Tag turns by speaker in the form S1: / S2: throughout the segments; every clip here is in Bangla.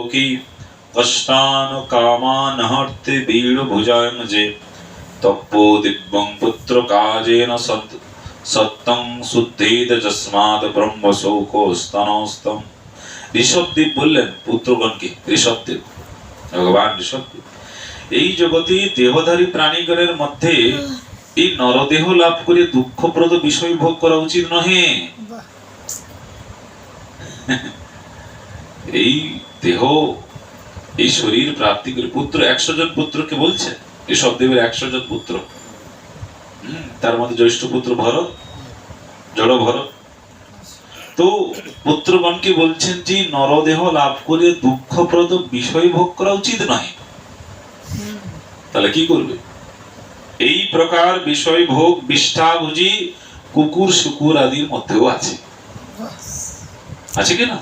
S1: লোকে কষ্টান কামান হর্তে বীর ভুজায়ং যে তপ্প দিব্যং পুত্র কাজেন সত্যং শুদ্ধেদ যস্মাদ ব্রহ্ম শৌকস্তনস্তম। ঋষভদেব বললেন পুত্রগণকে, ঋষভদেব ভগবান ঋষভদেব, এই জগতে দেহধারী প্রাণীগণের মধ্যে এই নরদেহ লাভ করে দুঃখপ্রদ বিষয় ভোগ করা উচিত নহে। এই দেহ এই শরীর প্রাপ্তি করে পুত্র 100 জন পুত্রকে বলছে, ঋষভদেবের 100 জন পুত্র, তার মধ্যে জ্যৈষ্ঠ পুত্র ভরত, জড় ভরত। তো পুত্রগণকে বলছেন যে নরদেহ লাভ করে দুঃখপ্রদ বিষয় ভোগ করা উচিত নয়। তাহলে কি করবে? এই প্রকার বিষয় ভোগ বিষ্ঠাভোজী কুকুর শুকুর আদির মধ্যেও আছে, আছে কিনা?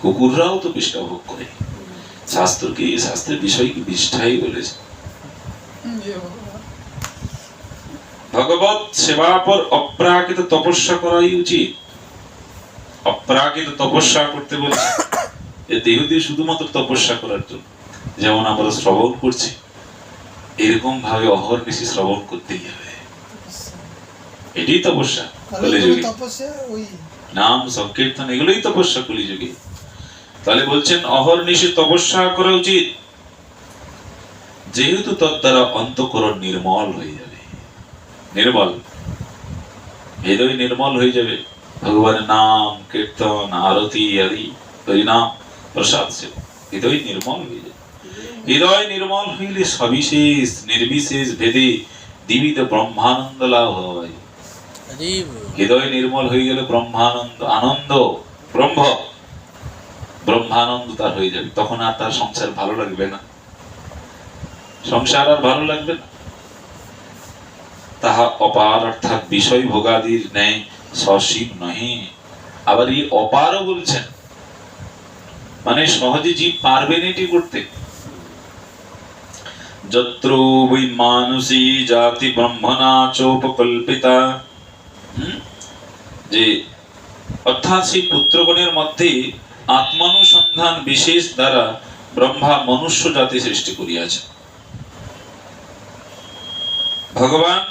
S1: কুকুররাও তো বিষ্ঠা ভোগ করে। শাস্ত্রের বিষয় কি বিষ্ঠাই বলেছে। ভগবত সেবা পর অপ্রাকৃত তপস্যা করাই উচিত। অপ্রাকৃত তপস্যা করতে বলছে, এ দেহ দিয়ে শুধুমাত্র তপস্যা করার জন্য। যেমন আমরা শ্রবণ করছি, এরকম ভাবে অহর্নিশি শ্রবণ করতেই হবে, এটাই তপস্যা কলিযুগে। নাম সংকীর্তন এগুলোই তপস্যা কলিযুগে। তাহলে বলছেন অহর্নিশি তপস্যা করা উচিত, যেহেতু তদ্বারা অন্তঃকরণ নির্মল হয়ে যাবে। নির্মল হৃদয় নির্মল হয়ে যাবে, ভগবানের নাম কীর্তন আরতি আদি হরিনাম প্রসাদ সেবা, হৃদয় নির্মল হয়ে যাবে। হৃদয় নির্মল হইলে সবিশেষ নির্বিশেষ ভেদে দিবিত ব্রহ্মানন্দ লাভ হয়। হৃদয় নির্মল হয়ে গেলে ব্রহ্মানন্দ, আনন্দ, ব্রহ্মানন্দ তার হয়ে যাবে। তখন আর তার সংসার ভালো লাগবে না, সংসার আর ভালো লাগবে না। তাহা অপার অর্থাৎ বিষয় ভোগাদির ন্যায় সসীম নহে। আবার এই অপারও বলছেন, মানে সহজে জীব পারবেন এটি করতে। যত্র বৈ মানসী জাতি ব্রহ্মণা চোপকল্পিতা, যে অর্থাৎ সেই পুত্রগণের মধ্যে আত্মানুসন্ধান বিশেষ দ্বারা ব্রহ্মা মনুষ্য জাতি সৃষ্টি করিয়াছে। ভগবান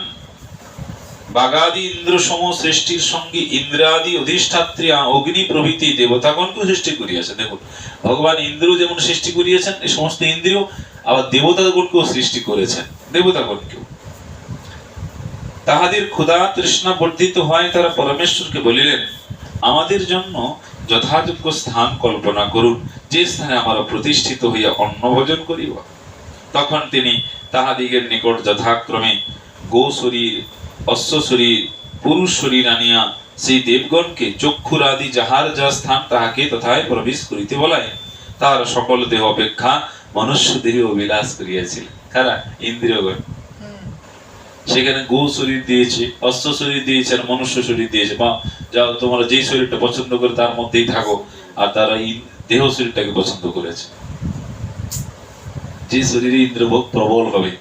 S1: বাগাদি ইন্দ্র সম সৃষ্টির সঙ্গে ইন্দ্রাদি অধিষ্ঠাত্রী অগ্নি প্রভৃতি দেবতাগণকে সৃষ্টি করিয়াছেন। দেখুন, ভগবান ইন্দ্র যেমন সৃষ্টি করিয়াছেন এই সমস্ত ইন্দ্রিয়, আবার দেবতাগণকেও সৃষ্টি করেছেন, দেবতাগণকেও। তাহাদের ক্ষুধা তৃষ্ণা বর্ধিত হয়, তারা পরমেশ্বরকে বলিলেন, আমাদের জন্য যথাযোগ্য স্থান কল্পনা করুন, যে স্থানে আমরা প্রতিষ্ঠিত হইয়া অন্ন ভোজন করিব। তখন তিনি তাহাদিগের নিকট যথাক্রমে গো শরীর, অশ্ব শরীর, পুরুষ শরীর আনিয়া সেই দেবগণকে চক্ষুর আদি যাহার যা স্থান তাহাকে তথায় প্রবেশ করিতে বলায়। তার সকল দেহ অপেক্ষা মনুষ্য দেহে অভিলাষ করিয়াছিল। কারা? ইন্দ্রিয়গণ। সেখানে গো শরীর দিয়েছে, অশ্ব শরীর দিয়েছে, আর মনুষ্য শরীর দিয়েছে। বা যাও তোমরা যে শরীরটা পছন্দ করে তার মধ্যেই থাকো, আর তারা দেহ শরীরটাকে পছন্দ করেছে। যে শরীরে ইন্দ্রভোগ প্রবল হবে,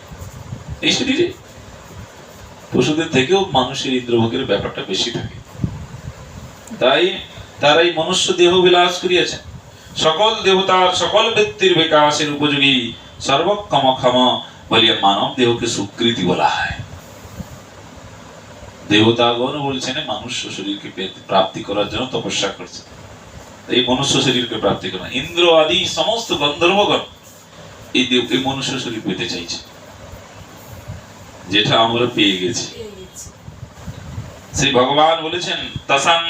S1: এই শরীরে পশুদের থেকেও মানুষের ইন্দ্রভোগের ব্যাপারটা বেশি থাকে। তাই তারাই মনুষ্য দেহ বিলাস করিয়াছেন। সকল দেবতার সকল ব্যক্তির বিকাশের উপযোগী সর্বক্ষমক্ষম বলিয়া মানব দেহকে সুকৃতি বলা হয়। দেবতাগণ বলছেন মনুষ্য শরীরকে প্রাপ্তি করার জন্য তপস্যা করছে, এই মনুষ্য শরীরকে প্রাপ্তি করা। ইন্দ্র আদি সমস্ত গন্ধর্বগণ এই মনুষ্য শরীর পেতে চাইছে, যেটা আমরা পেয়ে গেছি। সেই ভগবান বলেছেন তাসাং